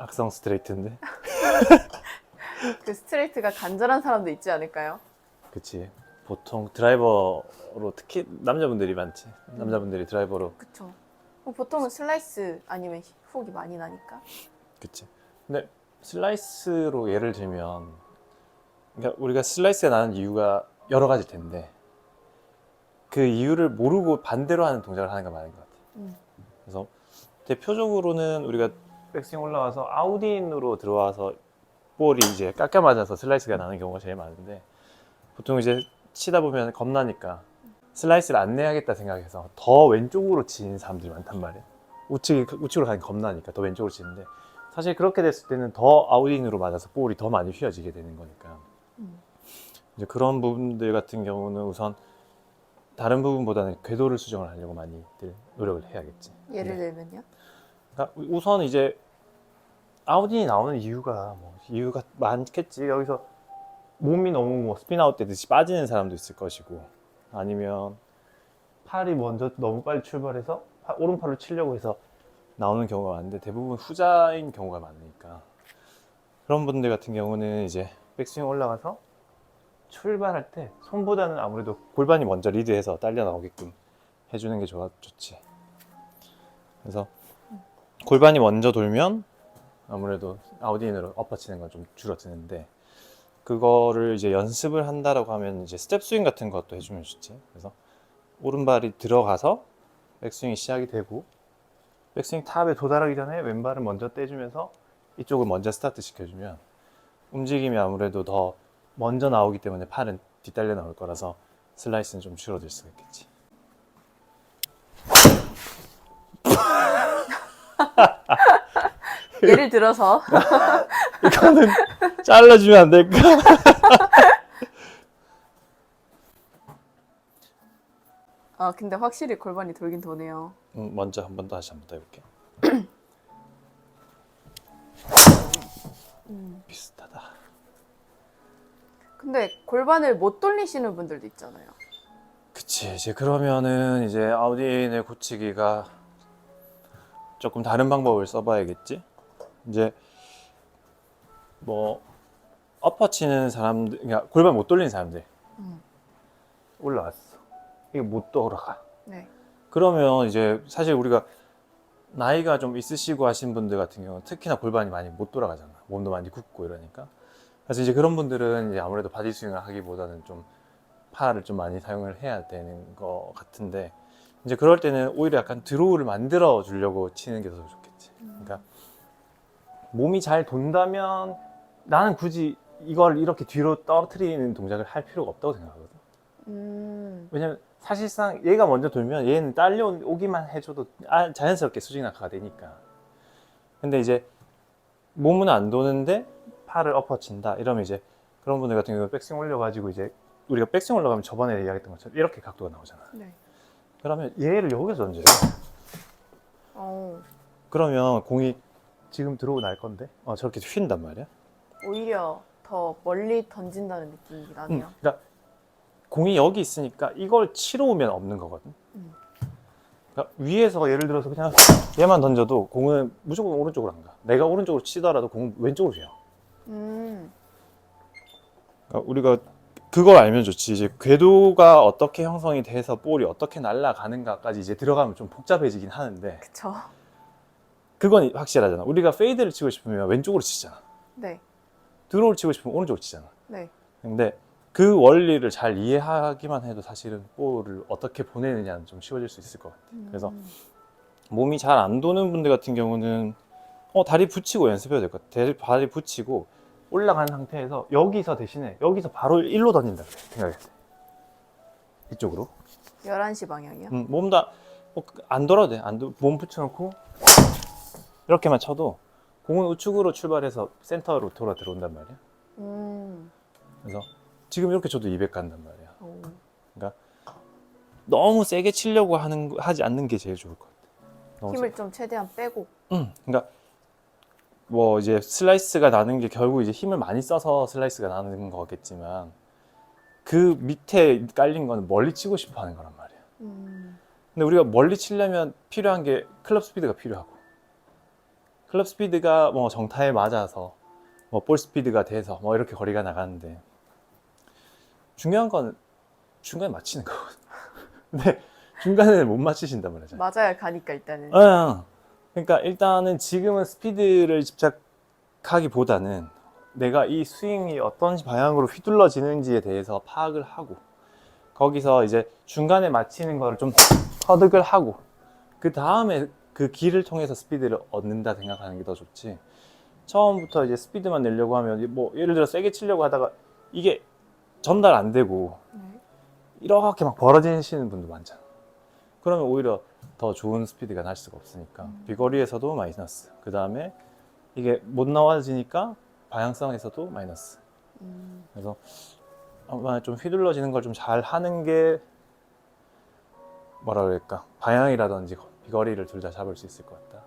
악성 스트레이트인데. 그 스트레이트가 간절한 사람도 있지 않을까요? 그치. 보통 드라이버로 특히 남자분들이 많지. 남자분들이 드라이버로. 그쵸. 보통은 슬라이스 아니면 훅이 많이 나니까. 그치. 근데 슬라이스로 예를 들면, 그러니까 우리가 슬라이스가 나는 이유가 여러 가지일 텐데 그 이유를 모르고 반대로 하는 동작을 하는 게 많은 것 같아. 그래서 대표적으로는 우리가 백스윙 올라와서 아웃인으로 들어와서 볼이 이제 깎여 맞아서 슬라이스가 나는 경우가 제일 많은데, 보통 이제 치다 보면 겁나니까 슬라이스를 안 내야겠다 생각해서 더 왼쪽으로 치는 사람들이 많단 말이야. 우측으로 가니 겁나니까 더 왼쪽으로 치는데, 사실 그렇게 됐을 때는 더 아웃인으로 맞아서 볼이 더 많이 휘어지게 되는 거니까. 이제 그런 부분들 같은 경우는 우선 다른 부분보다는 궤도를 수정을 하려고 많이들 노력을 해야겠지. 예를 들면요? 그러니까 우선 이제 아웃인이 나오는 이유가 많겠지. 여기서 몸이 너무 뭐 스핀아웃 되듯이 빠지는 사람도 있을 것이고, 아니면 팔이 먼저 너무 빨리 출발해서 오른팔을 치려고 해서 나오는 경우가 많은데, 대부분 후자인 경우가 많으니까 그런 분들 같은 경우는 이제 백스윙 올라가서 출발할 때 손보다는 아무래도 골반이 먼저 리드해서 딸려 나오게끔 해주는 게 좋지. 그래서 골반이 먼저 돌면 아무래도 아웃인으로 엎어치는 건 좀 줄어드는데, 그거를 이제 연습을 한다라고 하면 이제 스텝 스윙 같은 것도 해주면 좋지. 그래서 오른발이 들어가서 백스윙이 시작이 되고, 백스윙 탑에 도달하기 전에 왼발을 먼저 떼주면서 이쪽을 먼저 스타트 시켜주면 움직임이 아무래도 더 먼저 나오기 때문에 팔은 뒤딸려 나올 거라서 슬라이스는 좀 줄어들 수가 있겠지. 예를 들어서 이거는 잘라주면 안 될까? 근데 확실히 골반이 돌긴 도네요. 먼저 한 번 더 해볼게. 비슷하다. 근데 골반을 못 돌리시는 분들도 있잖아요. 그치. 이제 그러면은 이제 아웃인을 고치기가 조금 다른 방법을 써봐야겠지. 이제 뭐 엎어치는 사람들, 그러니까 골반 못 돌리는 사람들 올라왔어. 이게 못 돌아가. 네. 그러면 이제 사실 우리가 나이가 좀 있으시고 하신 분들 같은 경우는 특히나 골반이 많이 못 돌아가잖아. 몸도 많이 굽고 이러니까. 그래서 이제 그런 분들은 이제 아무래도 바디 스윙을 하기보다는 좀 팔을 좀 많이 사용을 해야 되는 것 같은데, 이제 그럴 때는 오히려 약간 드로우를 만들어 주려고 치는 게 더 좋겠지. 그러니까 몸이 잘 돈다면 나는 굳이 이걸 이렇게 뒤로 떨어뜨리는 동작을 할 필요가 없다고 생각하거든. 왜냐면 사실상 얘가 먼저 돌면 얘는 딸려오기만 해줘도 자연스럽게 수직 낙하가 되니까. 근데 이제 몸은 안 도는데 팔을 엎어친다 이러면 이제 그런 분들 같은 경우는 백스윙 올려가지고, 이제 우리가 백스윙 올라가면 저번에 이야기했던 것처럼 이렇게 각도가 나오잖아. 네. 그러면 얘를 여기서 던져요. 그러면 공이 지금 들어오고 날 건데 저렇게 휜단 말이야. 오히려 더 멀리 던진다는 느낌이 나네요. 그러니까 공이 여기 있으니까 이걸 치러 오면 없는 거거든. 그러니까 위에서 예를 들어서 그냥 얘만 던져도 공은 무조건 오른쪽으로 안 가. 내가 오른쪽으로 치더라도 공은 왼쪽으로 휘어. 그러니까 우리가 그걸 알면 좋지. 이제 궤도가 어떻게 형성이 돼서 볼이 어떻게 날아가는가까지 이제 들어가면 좀 복잡해지긴 하는데, 그쵸. 그건 확실하잖아. 우리가 페이드를 치고 싶으면 왼쪽으로 치잖아. 네. 드로우를 치고 싶으면 오른쪽으로 치잖아. 네. 근데 그 원리를 잘 이해하기만 해도 사실은 볼을 어떻게 보내느냐는 좀 쉬워질 수 있을 것 같아. 그래서 몸이 잘 안 도는 분들 같은 경우는 다리 붙이고 연습해야 될 것 같아. 다리 붙이고 올라간 상태에서 여기서 대신에 여기서 바로 일로 던진다 그래, 생각해. 이쪽으로. 11시 방향이요? 몸 다 안 돌아도 돼. 몸 붙여놓고 이렇게만 쳐도 공은 우측으로 출발해서 센터로 돌아 들어온단 말이야. 그래서 지금 이렇게 쳐도 200 간단 말이야. 그러니까 너무 세게 치려고 하지 않는 게 제일 좋을 것 같아. 힘을 좀 최대한 빼고. 그러니까 뭐 이제 슬라이스가 나는 게 결국 이제 힘을 많이 써서 슬라이스가 나는 거겠지만, 그 밑에 깔린 거는 멀리 치고 싶어 하는 거란 말이야. 근데 우리가 멀리 치려면 필요한 게 클럽 스피드가 필요하고, 클럽 스피드가 뭐 정타에 맞아서 뭐 볼 스피드가 돼서 뭐 이렇게 거리가 나가는데 중요한 건 중간에 맞히는 거거든. 근데 중간에 못 맞히신단 말이죠. 맞아야 가니까 일단은. 그러니까 일단은 지금은 스피드를 집착하기보다는 내가 이 스윙이 어떤 방향으로 휘둘러지는지에 대해서 파악을 하고 거기서 이제 중간에 맞히는 거를 좀 터득을 하고 그 다음에 그 길을 통해서 스피드를 얻는다 생각하는 게 더 좋지. 처음부터 이제 스피드만 내려고 하면 뭐 예를 들어 세게 치려고 하다가 이게 전달 안 되고 네. 이렇게 막 벌어지시는 분도 많잖아. 그러면 오히려 더 좋은 스피드가 날 수가 없으니까 비거리에서도 마이너스. 그 다음에 이게 못 나와지니까 방향성에서도 마이너스. 그래서 아마 좀 휘둘러지는 걸 좀 잘 하는 게 뭐라 그럴까 방향이라든지 비거리를 둘 다 잡을 수 있을 것 같다.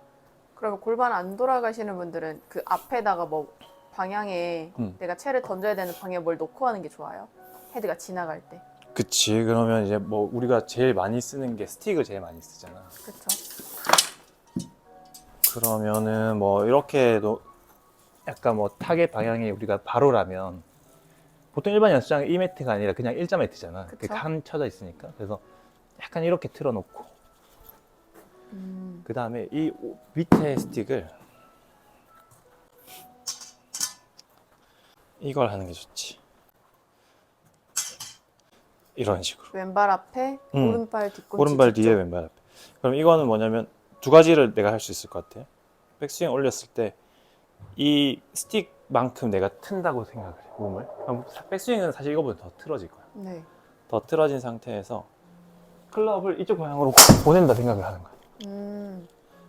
그러면 골반 안 돌아가시는 분들은 그 앞에다가 뭐 방향에 내가 채를 던져야 되는 방향에 뭘 놓고 하는 게 좋아요? 헤드가 지나갈 때. 그치. 그러면 이제 뭐 우리가 제일 많이 쓰는 게 스틱을 제일 많이 쓰잖아. 그렇죠. 그러면은 뭐 이렇게도 약간 뭐 타겟 방향이 우리가 바로라면 보통 일반 연습장은 2m가 아니라 그냥 일자 매트잖아. 그쵸. 그게 칸 쳐져 있으니까. 그래서 약간 이렇게 틀어놓고 그 다음에 이 밑에 스틱을 이걸 하는 게 좋지. 이런 식으로. 왼발 앞에 오른발 뒤꿈치 오른발 뒤쪽. 뒤에 왼발 앞에. 그럼 이거는 뭐냐면 두 가지를 내가 할 수 있을 것 같아. 백스윙 올렸을 때 이 스틱만큼 내가 튼다고 생각을 해, 몸을. 그럼 백스윙은 사실 이거보다 더 틀어질 거야. 네. 더 틀어진 상태에서 클럽을 이쪽 방향으로 보낸다 생각을 하는 거야.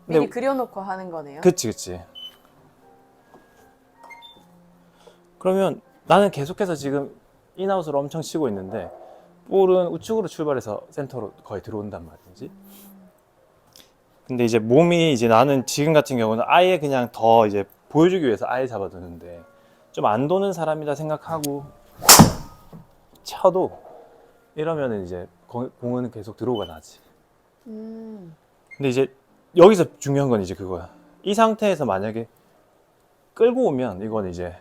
미리 근데- 그려놓고 하는 거네요. 그치. 그러면 나는 계속해서 지금 인아웃을 엄청 치고 있는데 볼은 우측으로 출발해서 센터로 거의 들어온단 말이지. 근데 이제 몸이 이제 나는 지금 같은 경우는 아예 그냥 더 이제 보여주기 위해서 아예 잡아두는데 좀 안 도는 사람이다 생각하고 쳐도 이러면은 이제 공은 계속 들어오가 나지. 근데 이제 여기서 중요한 건 이제 그거야. 이 상태에서 만약에 끌고 오면 이건 이제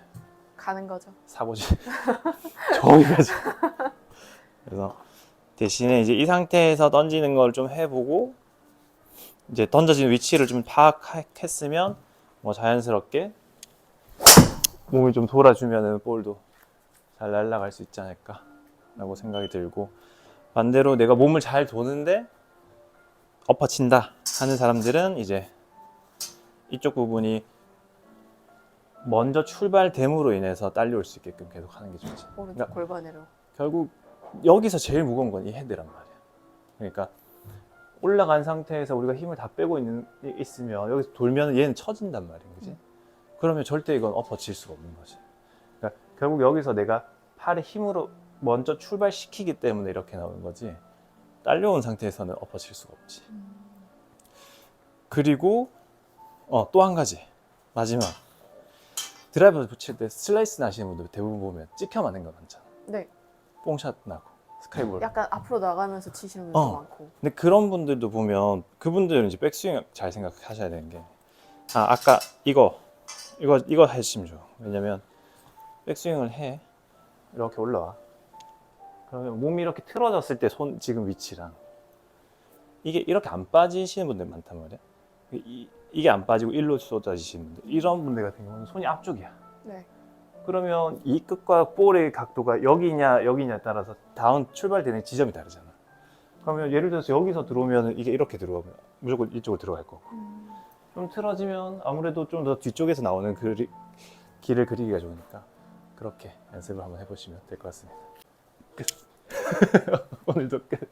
가는 거죠. 사고지. 저기까지. 그래서 대신에 이제 이 상태에서 던지는 걸 좀 해보고 이제 던져진 위치를 좀 파악했으면 뭐 자연스럽게 몸이 좀 돌아주면은 볼도 잘 날아갈 수 있지 않을까 라고 생각이 들고 반대로 내가 몸을 잘 도는데 엎어친다 하는 사람들은 이제 이쪽 부분이 먼저 출발됨으로 인해서 딸려올 수 있게끔 계속 하는 게 좋지. 오른쪽 그러니까 골반으로. 결국 여기서 제일 무거운 건 이 헤드란 말이야. 그러니까 올라간 상태에서 우리가 힘을 다 빼고 있으면 여기서 돌면 얘는 처진단 말이야, 그지? 그러면 절대 이건 엎어질 수가 없는 거지. 그러니까 결국 여기서 내가 팔의 힘으로 먼저 출발시키기 때문에 이렇게 나오는 거지. 딸려온 상태에서는 엎어질 수가 없지. 그리고 또 한 가지 마지막 드라이버 붙일 때 슬라이스 나시는 분들 대부분 보면 찍혀 맞는 거 많잖아. 네. 뽕샷 나고 스카이볼. 약간 앞으로 나가면서 치시는 분도 어. 많고. 근데 그런 분들도 보면 그분들은 이제 백스윙 잘 생각하셔야 되는 게 아까 이거 하시면 좋아. 왜냐면 백스윙을 해 이렇게 올라와. 그러면 몸이 이렇게 틀어졌을 때 손 지금 위치랑 이게 이렇게 안 빠지시는 분들 많단 말이야. 이게 안 빠지고 일로 쏟아지시는 분들 이런 분들 같은 경우는 손이 앞쪽이야. 네. 그러면 이 끝과 볼의 각도가 여기냐에 따라서 다운 출발되는 지점이 다르잖아. 그러면 예를 들어서 여기서 들어오면 이게 이렇게 들어오면 무조건 이쪽으로 들어갈 거고 좀 틀어지면 아무래도 좀 더 뒤쪽에서 나오는 길을 그리기가 좋으니까 그렇게 연습을 한번 해보시면 될 것 같습니다. 끝. 오늘도 끝.